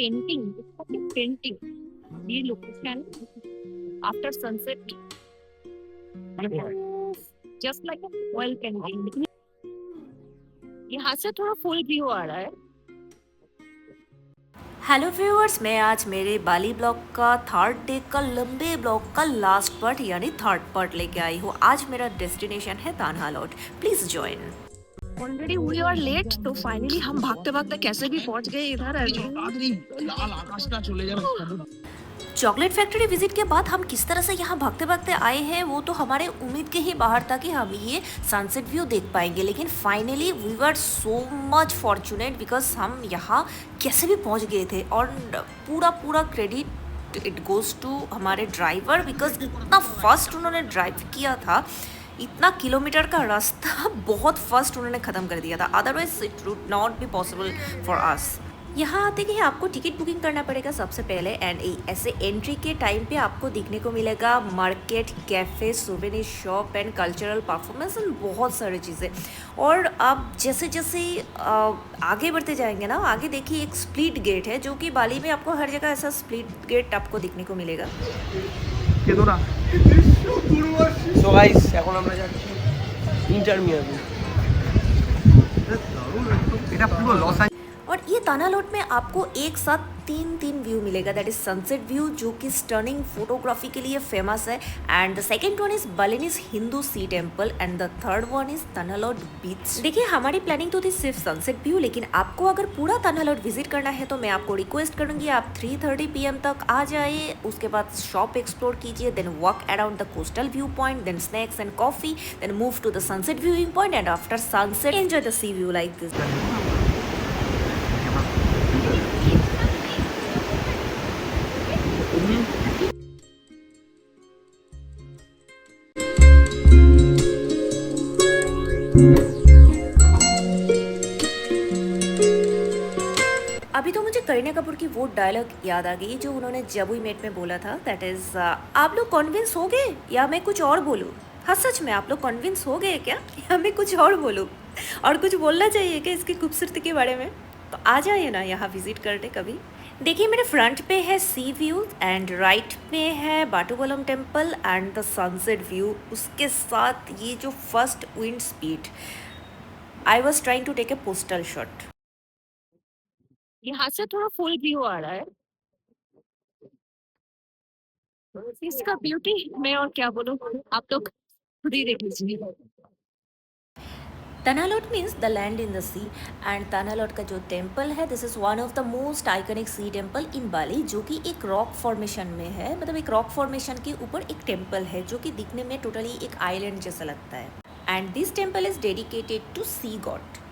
Painting, painting, ये location after sunset, just like oil painting. यहाँ से थोड़ा फुल व्यू आ रहा है। हेलो व्यूअर्स, मैं आज मेरे बाली ब्लॉग का थर्ड डे का लंबे ब्लॉग का लास्ट पार्ट यानी थर्ड पार्ट लेके आई हूँ। आज मेरा डेस्टिनेशन है Tanah Lot. Please join. Already we are late, तो फाइनली हम भागते भागते कैसे भी पहुंच गए इधर। लाल आकाश का चले जाए। चॉकलेट फैक्ट्री विजिट के बाद हम किस तरह से यहाँ भागते भागते आए हैं वो तो हमारे उम्मीद के ही बाहर था कि हम ये सनसेट व्यू देख पाएंगे, लेकिन finally we were so much fortunate because हम यहाँ कैसे भी पहुँच गए थे। और पूरा पूरा क्रेडिट इट गोज टू हमारे ड्राइवर बिकॉज इतना फास्ट उन्होंने ड्राइव किया था। इतना किलोमीटर का रास्ता बहुत फास्ट उन्होंने ख़त्म कर दिया था, otherwise it would not be possible for us. यहाँ आते ही आपको टिकट बुकिंग करना पड़ेगा सबसे पहले, एंड ऐसे एंट्री के टाइम पे आपको दिखने को मिलेगा market, cafe, souvenir shop and cultural performance and बहुत सारी चीज़ें। और आप जैसे जैसे आगे बढ़ते जाएंगे ना, आगे देखिए एक स्प्लिट गेट है, जो कि बाली में आपको हर जगह ऐसा स्प्लिट गेट आपको दिखने को मिलेगा। সো গাইস, এখন আমরা যাচ্ছি ইন্টারমিয়ামি। এটা পুরো লস। और ये तानालोट में आपको एक साथ तीन व्यू मिलेगा। दैट इज सनसेट व्यू, जो कि स्टनिंग फोटोग्राफी के लिए फेमस है, and the second one is Balinese Hindu sea temple, and the third one is Tanah Lot beach. देखिए हमारी प्लानिंग तो थी सिर्फ सनसेट व्यू, लेकिन आपको अगर पूरा तानालोट विजिट करना है तो मैं आपको रिक्वेस्ट करूंगी आप 3:30 PM तक आ जाइए। उसके बाद शॉप एक्सप्लोर कीजिए, then walk around the coastal view point, then snacks and coffee, then move to the sunset viewing point, and after sunset enjoy the sea view like this. अभी तो मुझे करीना कपूर की वो डायलॉग याद आ गई जो उन्होंने जब वी मेट में बोला था। दैट इज आप लोग कन्विंस हो गए या मैं कुछ और बोलूँ। हाँ सच में आप लोग कन्विंस हो गए क्या, या मैं कुछ और बोलूँ। और कुछ बोलना चाहिए क्या इसकी खूबसूरती के बारे में, तो आ जाइए ना यहाँ विजिट करने कभी। देखिए मेरे फ्रंट पे है सी व्यू, एंड राइट पे है Batu Bolong temple and the sunset view. उसके साथ ये जो first wind speed, I was trying to take a postal shot. यहाँ से थोड़ा फुल व्यू आ रहा है। इसका ब्यूटी मैं और क्या बोलूं, आप लोग खुद ही देख लीजिए। Tanah Lot means the land in the sea, and Tanah Lot का जो टेम्पल है this is one of the most iconic sea temple in Bali, जो कि एक रॉक फॉर्मेशन में है। मतलब एक रॉक फॉर्मेशन के ऊपर एक टेम्पल है जो कि दिखने में टोटली एक आइलैंड जैसा लगता है, and this temple is dedicated to sea god.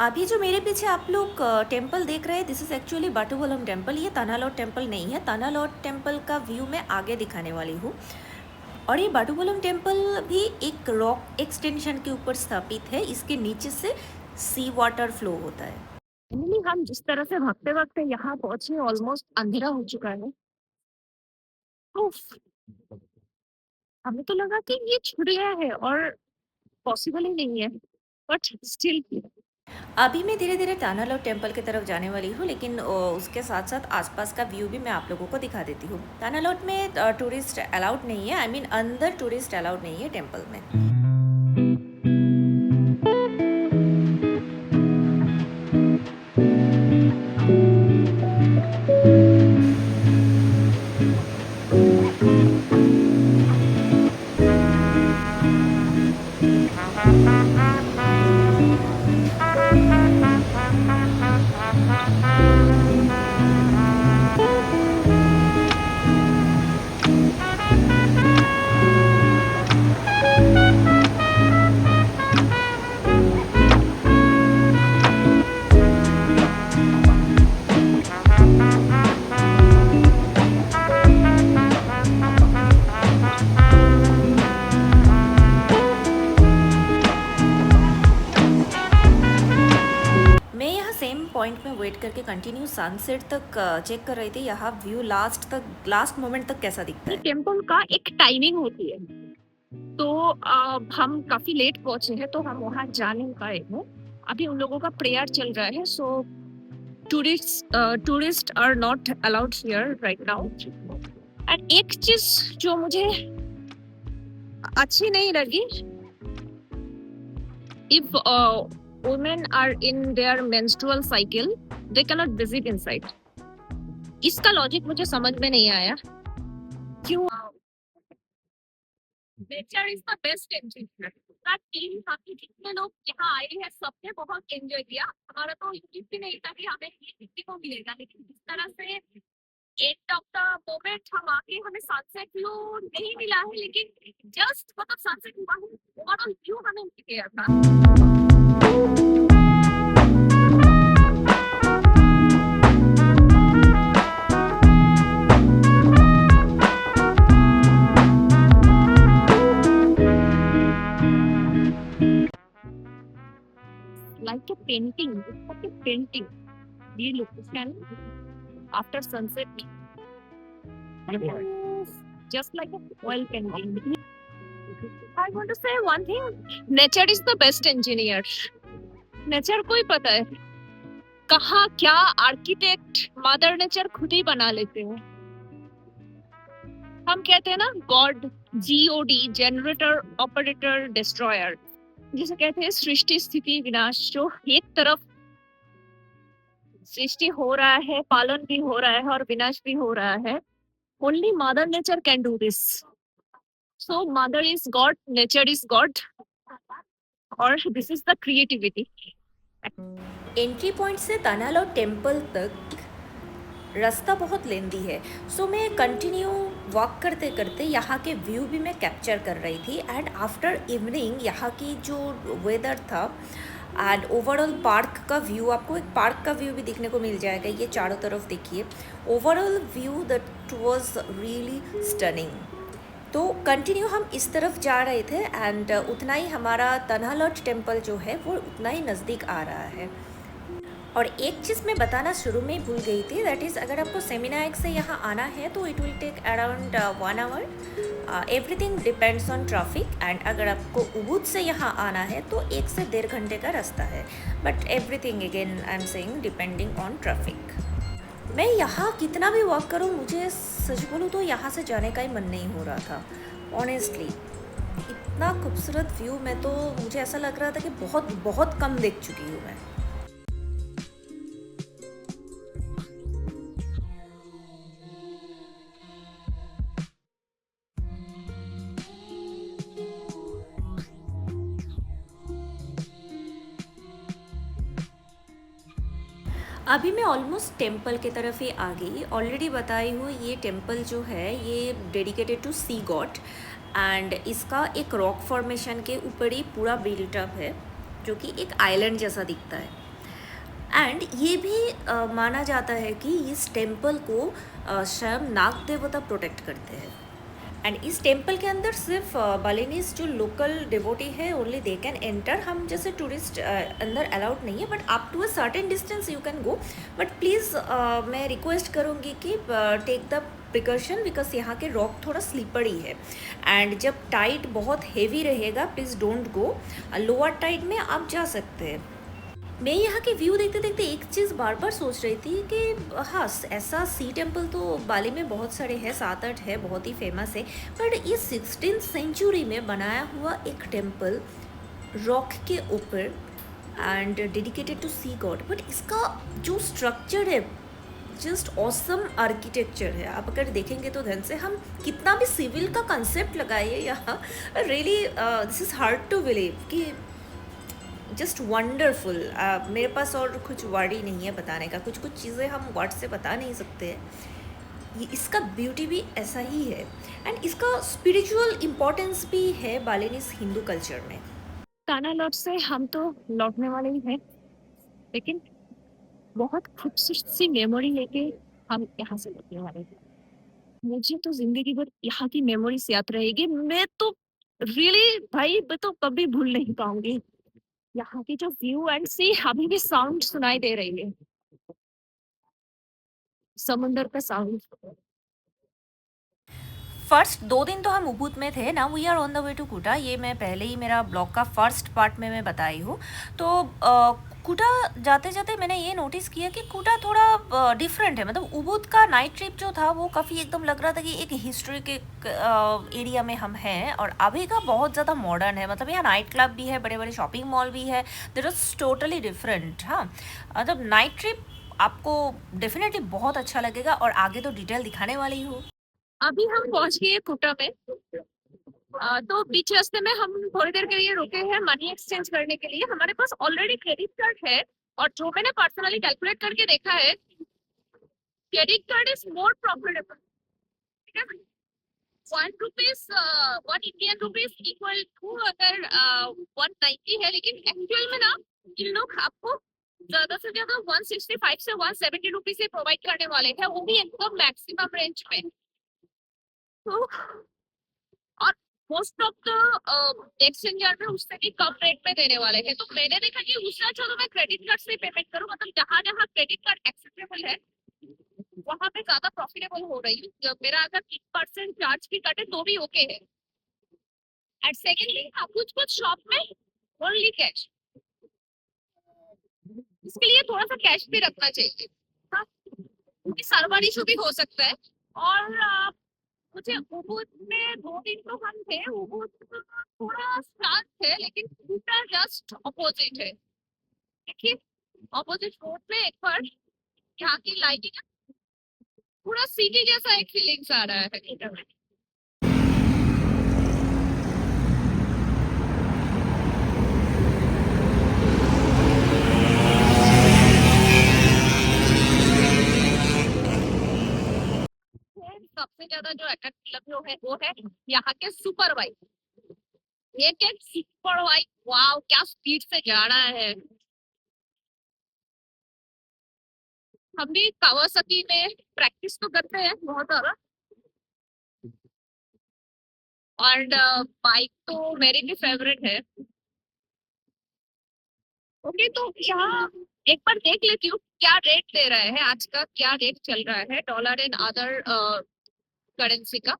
अभी जो मेरे पीछे आप लोग टेम्पल देख रहे हैं दिस इज़ एक्चुअली बाटूबलम टेम्पल। ये तानालोट टेम्पल नहीं है। तानालोट टेम्पल का व्यू मैं आगे दिखाने वाली हूँ। और ये बाटूबलम टेम्पल भी एक रॉक एक्सटेंशन के ऊपर स्थापित है, इसके नीचे से सी वाटर फ्लो होता है। फाइनली हम जिस तरह से भागते भागते यहाँ पहुंचे, ऑलमोस्ट अंधेरा हो चुका है। उफ, हमें तो लगा कि ये छूट गया है और पॉसिबल ही नहीं है, बट स्टिल। अभी मैं धीरे धीरे तानालोट टेम्पल की तरफ जाने वाली हूँ, लेकिन उसके साथ साथ आसपास का व्यू भी मैं आप लोगों को दिखा देती हूँ। तानालोट में टूरिस्ट अलाउड नहीं है, आई मीन अंदर टूरिस्ट अलाउड नहीं है टेम्पल में। मैं यहाँ सेम पॉइंट में वेट करके कंटिन्यू सनसेट तक चेक कर रही थी। यहाँ व्यू लास्ट मोमेंट तक कैसा दिखता है। टेम्पल का एक टाइमिंग होती है, तो हम काफी लेट पहुंचे हैं तो हम वहां जा नहीं पाए हैं। अभी उन लोगों का प्रेयर चल रहा है, सो tourists are not allowed here right now. And एक चीज जो मुझे अच्छी नहीं लगी, if women are in their menstrual cycle, they cannot visit inside. इसका लॉजिक मुझे समझ में नहीं आया क्यों. Nature is the best enjoy. बाकी जितने लोग यहाँ आए हैं सबने बहुत एंजॉय किया. हमारा तो उम्मीद भी नहीं था कि हमें ये देखने को मिलेगा, लेकिन जिस तरह से एंड ऑफ द मोमेंट हम आके हमें सनसेट व्यू नहीं मिला है, लेकिन जस्ट मतलब सनसेट हुआ है, ओवरऑल व्यू हमें मिल गया था. Like a painting, it's like a painting. We look can after sunset, just like a oil painting. I want to say one thing. Nature is the best engineer. Nature को ही पता है कहाँ क्या architect mother nature खुद ही बना लेते हैं. हम कहते हैं ना God, GOD, generator operator destroyer, जिसे कहते हैं सृष्टि स्थिति विनाश. जो एक तरफ सृष्टि हो रहा है, पालन भी हो रहा है और विनाश भी हो रहा है. Only mother nature can do this. So mother is God, nature is God, और this is the creativity. Entry point से तनालो टेम्पल तक रास्ता बहुत लेंदी है, सो मैं कंटिन्यू वॉक करते करते यहाँ के व्यू भी मैं कैप्चर कर रही थी. एंड आफ्टर इवनिंग यहाँ की जो वेदर था एंड ओवरऑल पार्क का व्यू, आपको एक पार्क का व्यू भी देखने को मिल जाएगा. ये चारों तरफ देखिए, overall view that was really stunning. तो कंटिन्यू हम इस तरफ जा रहे थे एंड उतना ही हमारा तन्हालॉट टेम्पल जो है वो उतना ही नज़दीक आ रहा है. और एक चीज़ मैं बताना शुरू में ही भूल गई थी, दैट इज़ अगर आपको सेमिनाइक से यहाँ आना है तो it will take around 1 hour. Everything depends on traffic. And अगर आपको उबुद से यहाँ आना है तो 1 से 1.5 घंटे का रास्ता है. But everything again I am saying depending on traffic. मैं यहाँ कितना भी वॉक करूँ, मुझे सच बोलूँ तो यहाँ से जाने का ही मन नहीं हो रहा था ऑनेस्टली. इतना खूबसूरत व्यू में तो मुझे ऐसा लग रहा था कि बहुत बहुत कम देख चुकी हूँ मैं. अभी मैं ऑलमोस्ट टेम्पल के तरफ ही आ गई. ऑलरेडी बताई हूँ ये टेम्पल जो है ये dedicated to sea god and इसका एक रॉक फॉर्मेशन के ऊपर ही पूरा बिल्ट अप है, जो कि एक आइलैंड जैसा दिखता है. एंड ये भी माना जाता है कि इस टेम्पल को स्वयं नाग देवता प्रोटेक्ट करते हैं. एंड इस टेम्पल के अंदर सिर्फ बालिनीज जो लोकल डिवोटी है ओनली दे कैन एंटर. हम जैसे टूरिस्ट अंदर अलाउड नहीं है, but up to a certain distance you can go. But please मैं रिक्वेस्ट करूँगी कि टेक द प्रिकॉशन, बिकॉज यहाँ के रॉक थोड़ा स्लीपरी है. एंड जब टाइड बहुत हेवी रहेगा please don't go. Lower tide में आप जा सकते हैं. मैं यहाँ के व्यू देखते देखते एक चीज़ बार बार सोच रही थी कि हाँ, ऐसा सी टेम्पल तो बाली में बहुत सारे हैं, 7-8 है, बहुत ही फेमस है. बट ये 16th सेंचुरी में बनाया हुआ एक टेम्पल रॉक के ऊपर and dedicated to sea god. But इसका जो स्ट्रक्चर है जस्ट ऑसम आर्किटेक्चर है. आप अगर देखेंगे तो ध्यान से, हम कितना भी सिविल का कंसेप्ट लगाइए यहाँ, really this is hard to believe कि जस्ट वंडरफुल. मेरे पास और कुछ वर्ड ही नहीं है बताने का. कुछ चीज़ें हम वर्ड से बता नहीं सकते हैं. ये इसका ब्यूटी भी ऐसा ही है एंड इसका स्पिरिचुअल इम्पोर्टेंस भी है बालिनीज हिंदू कल्चर में. तन्हालॉट से हम तो लौटने वाले ही हैं, लेकिन बहुत खूबसूरत सी मेमोरी लेके हम यहाँ से लौटने वाले हैं. मुझे तो जिंदगी भर यहाँ की मेमोरीज याद रहेगी. मैं तो रियली भाई, मैं तो कभी भूल नहीं पाऊंगी. यहाँ की जो व्यू एंड सी, अभी भी साउंड सुनाई दे रही है, समुंदर का साउंड. फर्स्ट 2 दिन तो हम उबुद में थे, now we are on the way to Kuta. ये मैं पहले ही मेरा ब्लॉग का फर्स्ट पार्ट में मैं बताई हूँ। तो कुटा जाते-जाते मैंने ये नोटिस किया कि कुटा थोड़ा डिफरेंट है। मतलब उबुद का नाइट ट्रिप जो था वो काफ़ी एकदम लग रहा था कि एक हिस्टोरिक एरिया में हम हैं, और अभी का बहुत ज़्यादा मॉडर्न है। मतलब यहाँ नाइट क्लब भी है, बड़े-बड़े शॉपिंग मॉल भी है। That is totally different. हाँ, मतलब नाइट ट्रिप आपको डेफिनेटली बहुत अच्छा लगेगा, और आगे तो डिटेल दिखाने वाली हूँ। अभी हम पहुंच गए कुटा में। तो बीच रास्ते में हम थोड़ी देर के लिए रुके हैं मनी एक्सचेंज करने के लिए। हमारे पास ऑलरेडी क्रेडिट कार्ड है, और जो मैंने पर्सनली कैलकुलेट करके देखा है, credit card is more profitable. ठीक है, 1 rupees 1 Indian rupees equal to अगर 190 है, लेकिन एक्चुअल में ना इन लोग आपको ज्यादा से ज्यादा 165 से 170 रुपीज से प्रोवाइड करने वाले हैं, वो भी एकदम मैक्सिमम रेंज में। तो और मोस्ट ऑफ द एक्सचेंजर में उससे भी कम रेट में देने वाले हैं। तो मैंने देखा कि उससे चलो मैं क्रेडिट कार्ड से पेमेंट करूँ। मतलब जहां जहां क्रेडिट कार्ड एक्सेप्टेबल है वहां पे ज्यादा प्रॉफिटेबल हो रही हूँ। जब मेरा अगर 3% चार्ज भी कटे तो भी ओके है। एंड सेकेंडली कुछ कुछ शॉप में ओनली कैश, इसके लिए थोड़ा सा कैश भी रखना चाहिए। हाँ, क्योंकि सर्वर इशू भी हो सकता है। और मुझे उबुद में 2 दिन तो हम थे। उबुद थोड़ा शांत है, लेकिन कुटा जस्ट अपोजिट है। देखिए, अपोजिट रोड में एक बार यहाँ की लाइटिंग पूरा सिटी जैसा एक फीलिंग्स आ रहा है कुटा में। सबसे ज्यादा जो अट्रैक्टिव है वो है यहाँ के सुपर बाइक। एक एक सुपर बाइक, वाव क्या स्पीड से जा रहा है। हम भी कावासाकी में प्रैक्टिस तो करते हैं बहुत ज्यादा, और बाइक तो मेरी भी फेवरेट है। ओके, तो यहाँ एक बार देख लेती हूँ क्या रेट दे रहा है, आज का क्या रेट चल रहा है डॉलर एंड अदर करेंसी का।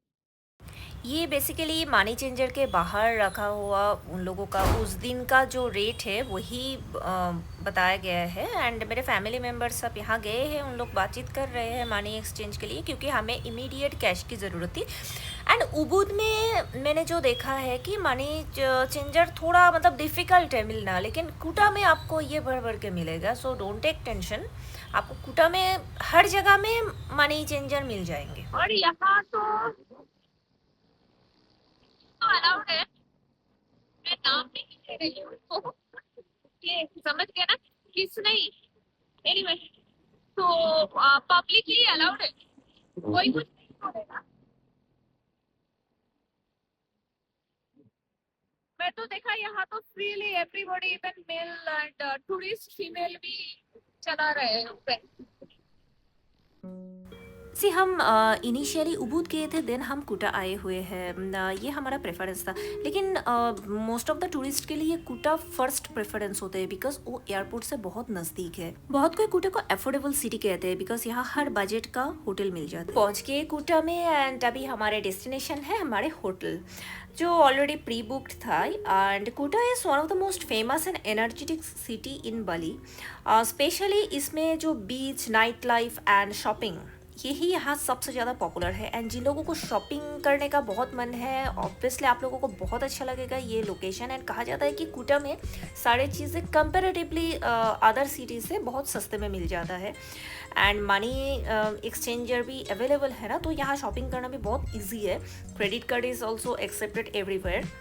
ये बेसिकली मनी चेंजर के बाहर रखा हुआ उन लोगों का उस दिन का जो रेट है वही बताया गया है। एंड मेरे फैमिली मेम्बर्स सब यहाँ गए हैं, उन लोग बातचीत कर रहे हैं मनी एक्सचेंज के लिए, क्योंकि हमें इमीडिएट कैश की ज़रूरत थी। एंड उबुद में मैंने जो देखा है कि मनी चेंजर थोड़ा मतलब डिफ़िकल्ट है मिलना, लेकिन कुटा में आपको ये भर भर के मिलेगा। सो डोंट टेक टेंशन, आपको कुटा में हर जगह में मनी चेंजर मिल जाएंगे। और यहाँ तो अलाउड है, मैं नाम नहीं ले रही हूँ तो ये समझ गया ना किस नहीं। एनीवे, तो पब्लिकली अलाउड है, कोई कुछ नहीं बोलेगा। मैं तो देखा यहाँ तो freely everybody, even male and tourist female भी चला रहे हैं। सी हम इनिशियली उबुद गए थे, देन हम कुटा आए हुए हैं। ये हमारा प्रेफरेंस था, लेकिन मोस्ट ऑफ द टूरिस्ट के लिए कुटा फर्स्ट प्रेफरेंस होते हैं, बिकॉज वो एयरपोर्ट से बहुत नज़दीक है। बहुत कोई कुटा को अफोर्डेबल सिटी कहते हैं, बिकॉज यहाँ हर बजट का होटल मिल जाता है। पहुँच गए कुटा में, एंड अभी हमारे डेस्टिनेशन है हमारे होटल, जो ऑलरेडी प्री बुक्ड था। एंड कुटा is one of the most famous and energetic city in Bali. Specially इसमें जो बीच, नाइट लाइफ एंड शॉपिंग, यही यहाँ सबसे ज़्यादा पॉपुलर है। एंड जिन लोगों को शॉपिंग करने का बहुत मन है, ऑब्वियसली आप लोगों को बहुत अच्छा लगेगा ये लोकेशन। एंड कहा जाता है कि कुटा में सारी चीज़ें कंपेरेटिवली अदर सिटी से बहुत सस्ते में मिल जाता है। एंड मनी एक्सचेंजर भी अवेलेबल है ना, तो यहाँ शॉपिंग करना भी बहुत ईजी है। Credit card is also accepted everywhere.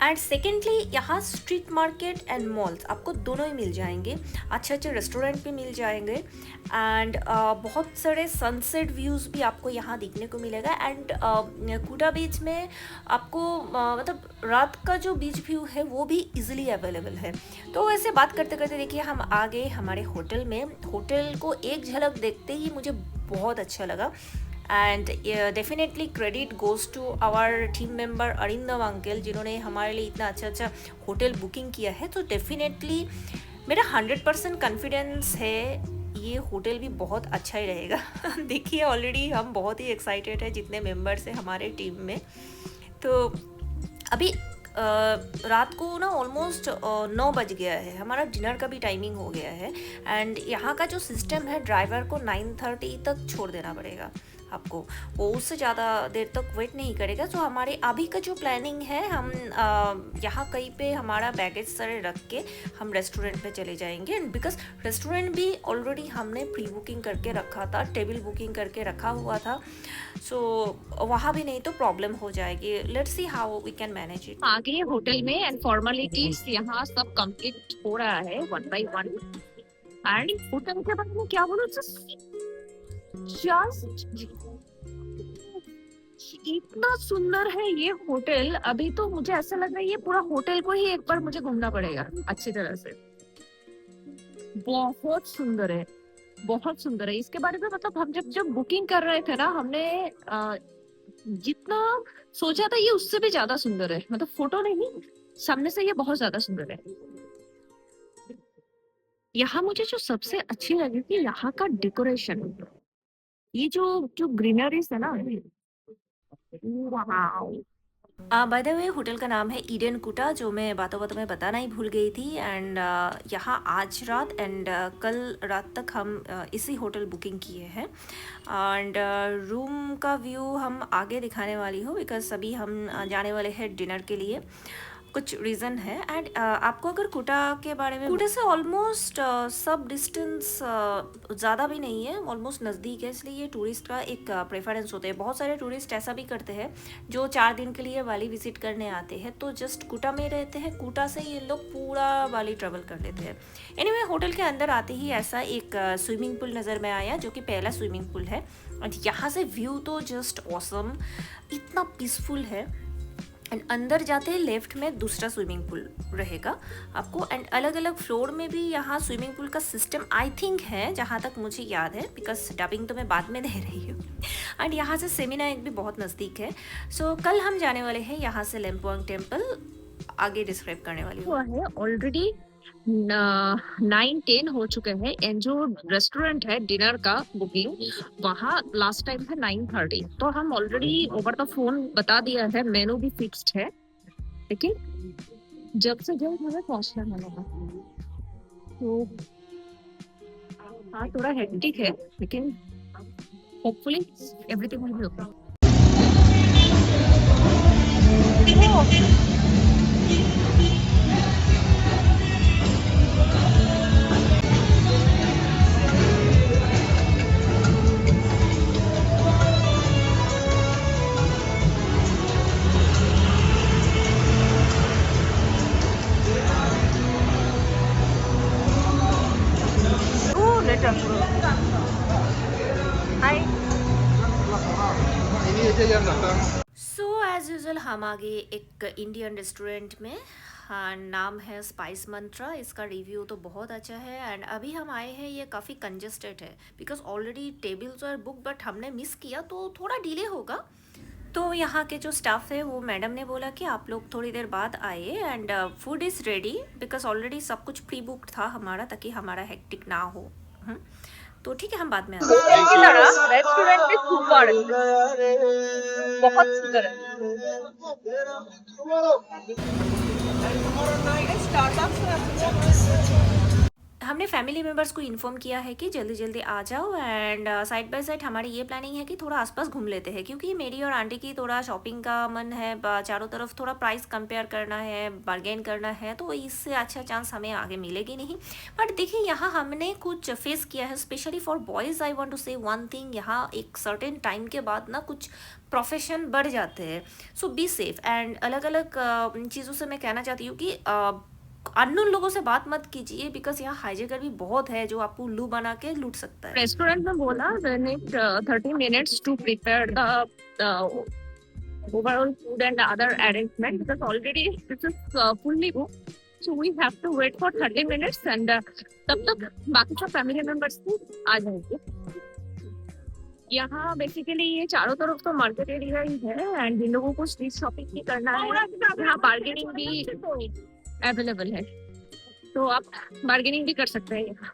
And secondly यहाँ स्ट्रीट मार्केट एंड मॉल्स आपको दोनों ही मिल जाएंगे, अच्छे अच्छे रेस्टोरेंट भी मिल जाएंगे। एंड बहुत सारे सनसेट व्यूज़ भी आपको यहाँ देखने को मिलेगा। एंड कुटा बीच में आपको मतलब रात का जो बीच व्यू है वो भी इजीली अवेलेबल है। तो ऐसे बात करते करते देखिए हम आ गए हमारे होटल में। होटल को एक झलक देखते ही मुझे बहुत अच्छा लगा। And definitely credit goes to our team member Arindam uncle, जिन्होंने हमारे लिए इतना अच्छा अच्छा होटल बुकिंग किया है। तो डेफिनेटली मेरा 100% कॉन्फिडेंस है ये होटल भी बहुत अच्छा ही रहेगा। देखिए ऑलरेडी हम बहुत ही एक्साइटेड है जितने मेंबर्स हैं हमारे टीम में। तो अभी रात को ना ऑलमोस्ट 9 बज गया है, हमारा डिनर का भी टाइमिंग हो गया है। एंड यहाँ का जो सिस्टम है, ड्राइवर को 9:30 तक छोड़ देना पड़ेगा आपको, वो उससे ज़्यादा देर तक वेट नहीं करेगा। तो हमारे अभी का जो प्लानिंग है, हम यहाँ कहीं पे हमारा बैगेज सारे रख के हम रेस्टोरेंट में चले जाएंगे। एंड बिकॉज रेस्टोरेंट भी ऑलरेडी हमने प्री बुकिंग करके रखा था, टेबल बुकिंग करके रखा हुआ था, सो वहाँ भी नहीं तो प्रॉब्लम हो जाएगी। Let's see how we can manage it. आगे होटल में एंड फॉर्मेलिटीज यहाँ सब कंप्लीट हो रहा है one by one. And hotel के बारे में क्या बोलूं, जस्ट इतना सुंदर है ये होटल। अभी तो मुझे ऐसा लग रहा है ये पूरा होटल को ही एक बार मुझे घूमना पड़ेगा अच्छी तरह से। बहुत सुंदर है, बहुत सुंदर है। इसके बारे में मतलब हम जब बुकिंग कर रहे थे ना, हमने जितना सोचा था ये उससे भी ज्यादा सुंदर है। मतलब फोटो नहीं, सामने से ये बहुत ज्यादा सुंदर है। यहाँ मुझे जो सबसे अच्छी लगी थी यहाँ का डेकोरेशन, ये जो ग्रीनरीज है ना, wow. By the way hotel का नाम है ईडन कुटा, जो मैं बातों बातों में बताना ही भूल गई थी। एंड यहाँ आज रात एंड कल रात तक हम इसी होटल बुकिंग किए हैं। एंड रूम का व्यू हम आगे दिखाने वाली हूँ, बिकॉज अभी हम जाने वाले हैं डिनर के लिए, कुछ रीज़न है। एंड आपको अगर कुटा के बारे में, कुटा से ऑलमोस्ट सब डिस्टेंस ज़्यादा भी नहीं है, ऑलमोस्ट नज़दीक है, इसलिए ये टूरिस्ट का एक प्रेफरेंस होता है। बहुत सारे टूरिस्ट ऐसा भी करते हैं जो 4 दिन के लिए वाली विजिट करने आते हैं, तो जस्ट कुटा में रहते हैं, कुटा से ये लोग पूरा वाली ट्रेवल कर लेते हैं। एनीवे होटल के अंदर आते ही ऐसा एक स्विमिंग पूल नज़र में आया, जो कि पहला स्विमिंग पूल है। और यहाँ से व्यू तो जस्ट ऑसम, इतना पीसफुल है। एंड अंदर जाते ही लेफ्ट में दूसरा स्विमिंग पूल रहेगा आपको। एंड अलग अलग फ्लोर में भी यहाँ स्विमिंग पूल का सिस्टम आई थिंक है, जहाँ तक मुझे याद है, बिकॉज डबिंग तो मैं बाद में दे रही हूँ। एंड यहाँ से सेमिनार भी बहुत नज़दीक है। सो कल हम जाने वाले हैं यहाँ से लेम्पुआंग टेम्पल, आगे डिस्क्राइब करने वाली हूँ। है ऑलरेडी 9-10 हो चुके हैं। एंड जो रेस्टोरेंट है डिनर का बुकिंग, वहाँ लास्ट टाइम था 9:30। तो हम ऑलरेडी ओवर द फोन बता दिया है, मेनू भी फिक्स्ड है, लेकिन जब से जल्द हमें पहुंचना होगा। तो हाँ, थोड़ा हेक्टिक है, लेकिन hopefully everything will be okay. So as usual हम आ गए एक इंडियन रेस्टोरेंट में, हाँ, नाम है स्पाइस मंत्रा। इसका रिव्यू तो बहुत अच्छा है। एंड अभी हम आए हैं, ये काफ़ी कंजेस्टेड है, बिकॉज ऑलरेडी टेबल्स और बुक, बट हमने मिस किया तो थोड़ा डिले होगा। तो यहाँ के जो स्टाफ है, वो मैडम ने बोला कि आप लोग थोड़ी देर बाद आए। And food is ready, because already सब कुछ प्री बुक्ड था हमारा, ताकि हमारा हेक्टिक ना हो। तो ठीक है, हम बाद में आते हैं। रेस्टोरेंट भी सुपर, बहुत सुंदर है। हमने फैमिली मेम्बर्स को इन्फॉर्म किया है कि जल्दी जल्दी आ जाओ। एंड साइड बाय साइड हमारी ये प्लानिंग है कि थोड़ा आसपास घूम लेते हैं, क्योंकि मेरी और आंटी की थोड़ा शॉपिंग का मन है, चारों तरफ थोड़ा प्राइस कंपेयर करना है, बार्गेन करना है, तो इससे अच्छा चांस हमें आगे मिलेगी नहीं। बट देखिए, यहाँ हमने कुछ फेस किया है, specially for boys. I want to say one thing, यहाँ एक सर्टेन टाइम के बाद ना कुछ प्रोफेशन बढ़ जाते हैं, सो बी सेफ। एंड अलग अलग चीज़ों से मैं कहना चाहती हूँ कि अननोन लोगों से बात मत कीजिए, बिकॉज यहाँ हाईजैकर भी बहुत है जो आपको उल्लू बना के लूट सकता है। रेस्टोरेंट में बोला they need 30 minutes to prepare the overall food and other arrangement, because already this is fully booked, so we have to wait for 30 minutes and तब तक बाकी सब फैमिली मेंबर्स भी आ जाएंगे। यहाँ बेसिकली ये चारों तरफ तो मार्केट एरिया ही है, एंड जिन लोगों को स्ट्रीट शॉपिंग भी करना है, यहाँ बार्गेनिंग भी अवेलेबल है, तो आप बार्गेनिंग भी कर सकते हैं यहाँ।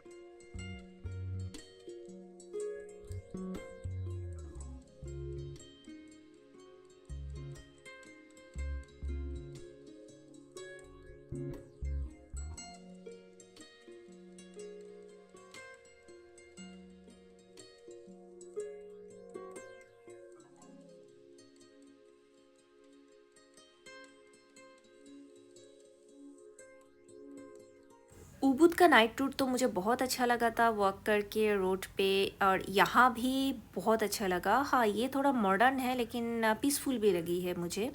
उबुद का नाइट टूर तो मुझे बहुत अच्छा लगा था वॉक करके रोड पे, और यहाँ भी बहुत अच्छा लगा। हाँ, ये थोड़ा मॉडर्न है लेकिन पीसफुल भी लगी है मुझे।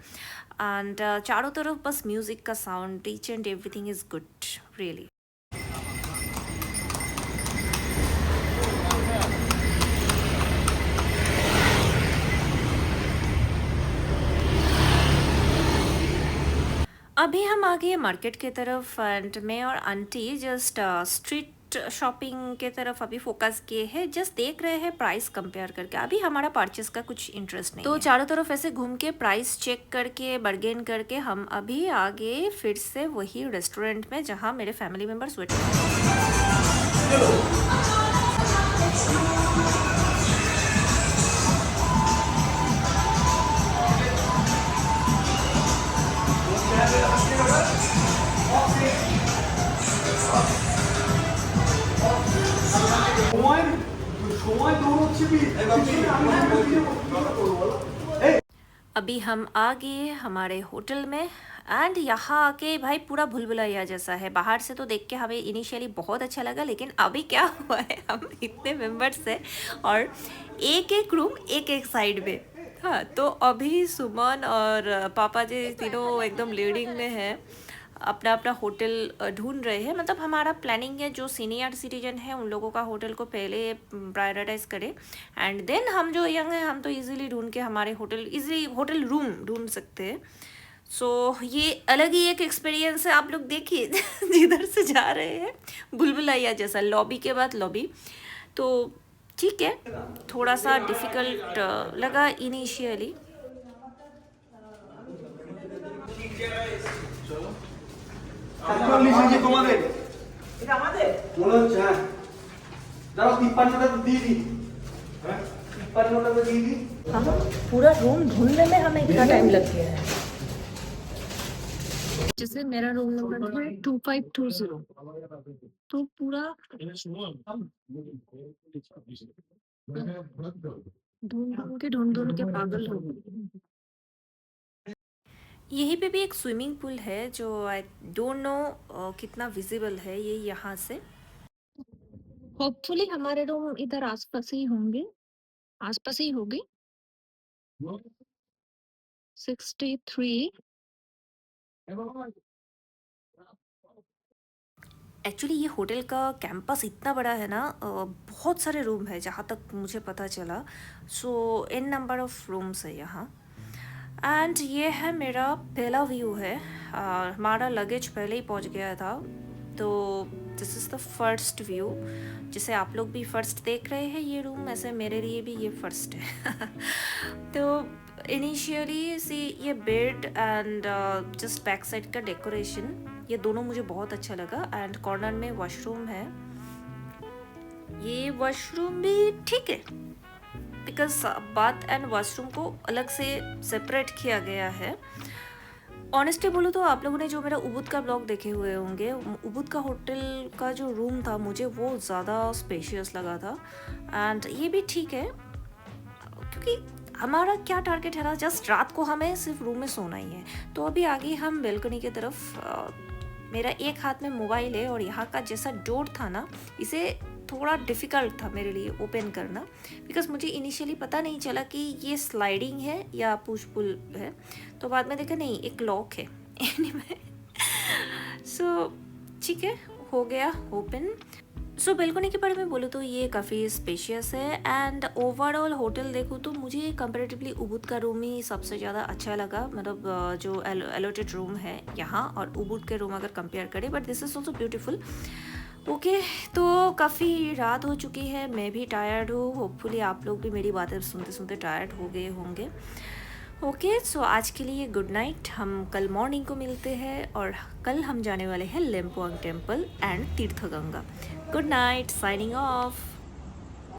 एंड चारों तरफ बस म्यूज़िक का sound, each and everything is good really. अभी हम आ गए मार्केट की तरफ, एंड मैं और आंटी जस्ट स्ट्रीट शॉपिंग के तरफ अभी फोकस किए हैं। जस्ट देख रहे हैं प्राइस कंपेयर करके। अभी हमारा परचेस का कुछ इंटरेस्ट नहीं तो है। चारों तरफ ऐसे घूम के प्राइस चेक करके बार्गेन करके हम अभी आ गए फिर से वही रेस्टोरेंट में जहाँ मेरे फैमिली मेम्बर्स वेट कर रहे हैं। अभी हम आ गए हमारे होटल में, एंड यहाँ आके भाई पूरा भूलभुलैया जैसा है। बाहर से तो देख के हमें इनिशियली बहुत अच्छा लगा, लेकिन अभी क्या हुआ है, हम इतने मेंबर्स हैं और एक एक रूम एक एक साइड में। हाँ, तो अभी सुमन और पापा जी तीनों एकदम लीडिंग में है, अपना अपना होटल ढूंढ रहे हैं। मतलब हमारा प्लानिंग है जो सीनियर सिटीजन है उन लोगों का होटल को पहले प्रायोरिटाइज करें, एंड देन हम जो यंग हैं हम तो इजीली ढूंढ के हमारे इजीली होटल रूम ढूंढ सकते हैं। सो ये अलग ही एक एक्सपीरियंस है। आप लोग देखिए जिधर से जा रहे हैं भूलभुलैया जैसा, लॉबी के बाद लॉबी। तो ठीक है, थोड़ा सा डिफ़िकल्ट लगा इनिशियली। তোমাদের এটা আমাদের মনে হচ্ছে। হ্যাঁ, দাঁড়াও 53টা তো দিয়ে দিই। হ্যাঁ, 53টা তো দিয়ে দিই। हाँ, पूरा रूम ढूंढने में हमें इतना टाइम लग गया है। जैसे मेरा रूम नंबर है 2520, तो पूरा ढूंढ के पागल हो गई। यहीं पे भी एक स्विमिंग पूल है जो आई डोंट नो कितना विजिबल है ये यहाँ से। होपफुली हमारे रूम इधर आसपास ही होंगे, आसपास ही होगी। 63। एक्चुअली ये होटल का कैंपस इतना बड़ा है ना, बहुत सारे रूम है जहाँ तक मुझे पता चला। सो इन नंबर ऑफ रूम्स है यहाँ, एंड ये है मेरा पहला व्यू है। हमारा लगेज पहले ही पहुँच गया था, तो this is the first view. जिसे आप लोग भी फर्स्ट देख रहे हैं ये रूम, ऐसे मेरे लिए भी ये फर्स्ट है। तो इनिशियली सी ये bed and just back side का डेकोरेशन, ये दोनों मुझे बहुत अच्छा लगा। एंड कॉर्नर में वॉशरूम है, ये वॉशरूम भी ठीक है बिकॉज बाथ एंड वॉशरूम को अलग से सेपरेट किया गया है। ऑनेस्टली बोलूँ तो आप लोगों ने जो मेरा उबुद का ब्लॉग देखे हुए होंगे, उबुद का होटल का जो रूम था मुझे वो ज़्यादा स्पेशियस लगा था, एंड ये भी ठीक है क्योंकि हमारा क्या टारगेट है ना, जस्ट रात को हमें सिर्फ रूम में सोना ही है। तो अभी आगे हम बेलकनी की तरफ। मेरा एक हाथ में मोबाइल है और यहाँ का जैसा डोर था ना, इसे थोड़ा डिफ़िकल्ट था मेरे लिए ओपन करना, बिकॉज मुझे इनिशियली पता नहीं चला कि ये स्लाइडिंग है या पुश पुल है। तो बाद में देखा नहीं, एक लॉक है। एनीवे सो ठीक है, हो गया ओपन। सो बेलकनी के बारे में बोलूँ तो ये काफ़ी स्पेशियस है, एंड ओवरऑल होटल देखूँ तो मुझे कंपैरेटिवली उबुद का रूम ही सबसे ज़्यादा अच्छा लगा। मतलब जो एलोटेड रूम है यहाँ और उबुद के रूम अगर कंपेयर करें, but this is also beautiful. Okay, तो काफ़ी रात हो चुकी है, मैं भी टायर्ड हूँ। होपफुली आप लोग भी मेरी बातें सुनते सुनते टायर्ड हो गए होंगे। ओके, सो आज के लिए गुड नाइट। हम कल मॉर्निंग को मिलते हैं, और कल हम जाने वाले हैं Lempuyang temple and Tirta Gangga. Good night, signing of.